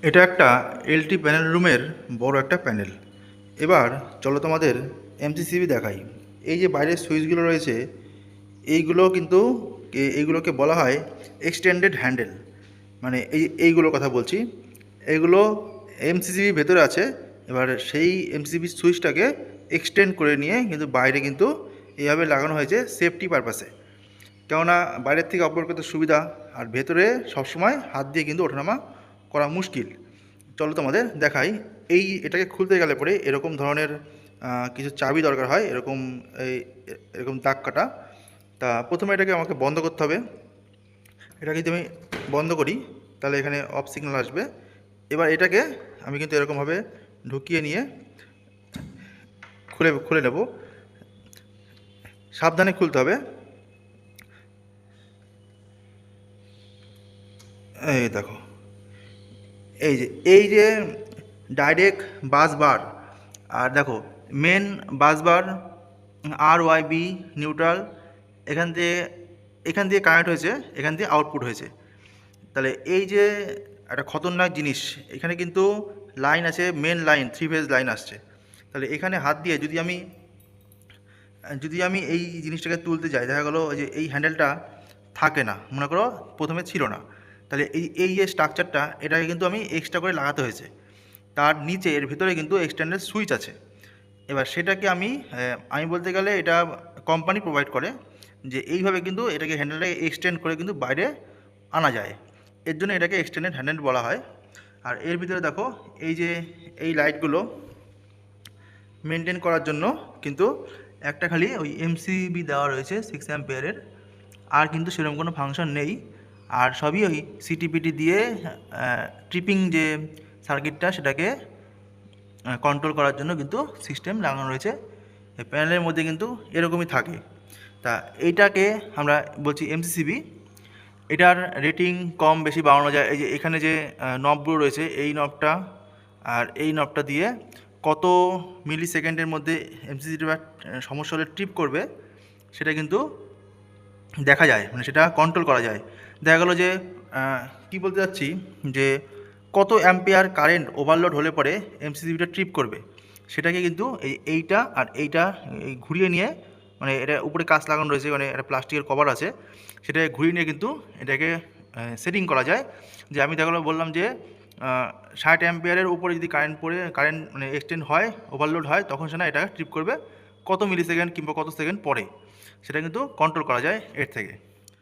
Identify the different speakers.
Speaker 1: এটা একটা LT panel রুমের বড় একটা প্যানেল। এবার চলো তোমাদের এমসিসিবি দেখাই। এই যে বাইরের সুইচগুলো রয়েছে, এইগুলো কিন্তু এইগুলোকে বলা হয় এক্সটেন্ডেড হ্যান্ডেল। মানে এইগুলোর কথা বলছি। এইগুলো এমসিসিবি ভেতরে আছে। এবার সেই এমসিসিবি সুইচটাকে এক্সটেন্ড করে নিয়ে কিন্তু বাইরে কিন্তু এইভাবে লাগানো হয়েছে সেফটি পারপাসে। কেননা বাইরের থেকে অপারেট করতে সুবিধা, আর ভেতরে সবসময় হাত দিয়ে কিন্তু ওঠানামা করা মুশকিল। চলো তোমাদের দেখাই। এটাকে খুলতে গেলে পরে এরকম ধরনের কিছু চাবি দরকার হয়, এরকম দাগ কাটা। তা প্রথমে এটাকে আমাকে বন্ধ করতে হবে। এটা যদি আমি বন্ধ করি তাহলে এখানে অফ সিগন্যাল আসবে। এবার এটাকে আমি কিন্তু এরকমভাবে ঢুকিয়ে নিয়ে খুলে খুলে নেব। সাবধানে খুলতে হবে। এই দেখো, এই যে ডাইরেক্ট বাস বার, আর দেখো মেন বাস বার, আর ওয়াই বি নিউট্রাল, এখান দিয়ে এখান দিয়ে কানেক্ট হয়েছে, এখান দিয়ে আউটপুট হয়েছে। তাহলে এই যে একটা খতরনাক জিনিস, এখানে কিন্তু লাইন আছে, মেন লাইন 3 ফেজ লাইন আসছে। তাহলে এখানে হাত দিয়ে যদি আমি এই জিনিসটাকে তুলতে যাই, দেখা গেলো যে এই হ্যান্ডেলটা থাকে না, মনে করো প্রথমে ছিল না, তাহলে এই যে স্ট্রাকচারটা, এটাকে কিন্তু আমি এক্সট্রা করে লাগাতে হয়েছে। তার নিচে এর ভিতরে কিন্তু এক্সটেন্ডেড সুইচ আছে। এবার সেটাকে আমি বলতে গেলে এটা কোম্পানি প্রোভাইড করে, যে এইভাবে কিন্তু এটাকে হ্যান্ডেলটাকে এক্সটেন্ড করে কিন্তু বাইরে আনা যায়। এর জন্য এটাকে এক্সটেন্ডেড হ্যান্ডেল বলা হয়। আর এর ভিতরে দেখো, এই যে এই লাইটগুলো মেনটেন করার জন্য কিন্তু একটা খালি ওই এমসিবি দেওয়া রয়েছে 6 অ্যাম্পিয়ারের, আর কিন্তু সেরকম কোনো ফাংশন নেই। আর সবই ওই সিটিপিটি দিয়ে ট্রিপিং যে সার্কিটটা, সেটাকে কন্ট্রোল করার জন্য কিন্তু সিস্টেম লাগানো রয়েছে। এই প্যানেলের মধ্যে কিন্তু এরকমই থাকে। তা এইটাকে আমরা বলছি এমসিসিবি। এটার রেটিং কম বেশি বাড়ানো যায়। এই যে এখানে যে নবগুলো রয়েছে, এই নবটা আর এই নবটা দিয়ে কত মিলি সেকেন্ডের মধ্যে এমসিসিটা সমস্যা হলে ট্রিপ করবে, সেটা কিন্তু দেখা যায়, মানে সেটা কন্ট্রোল করা যায়। দেখা গেলো যে কি বলতে চাচ্ছি, যে কত অ্যাম্পিয়ার কারেন্ট ওভারলোড হলে পরে এমসিসিবিটা ট্রিপ করবে, সেটাকে কিন্তু এইটা আর এইটা এই ঘুরিয়ে নিয়ে, মানে এটা উপরে কাঁচ লাগানো রয়েছে, মানে একটা প্লাস্টিকের কভার আছে, সেটাকে ঘুরিয়ে নিয়ে কিন্তু এটাকে সেটিং করা যায়। যে আমি দেখা গেলো বললাম যে 60 অ্যাম্পিয়ারের উপরে যদি কারেন্ট মানে এক্সটেন্ড হয়, ওভারলোড হয়, তখন সেটা এটা ট্রিপ করবে কত মিলি সেকেন্ড কিংবা কত সেকেন্ড পরে, সেটা কিন্তু কন্ট্রোল করা যায় এর থেকে।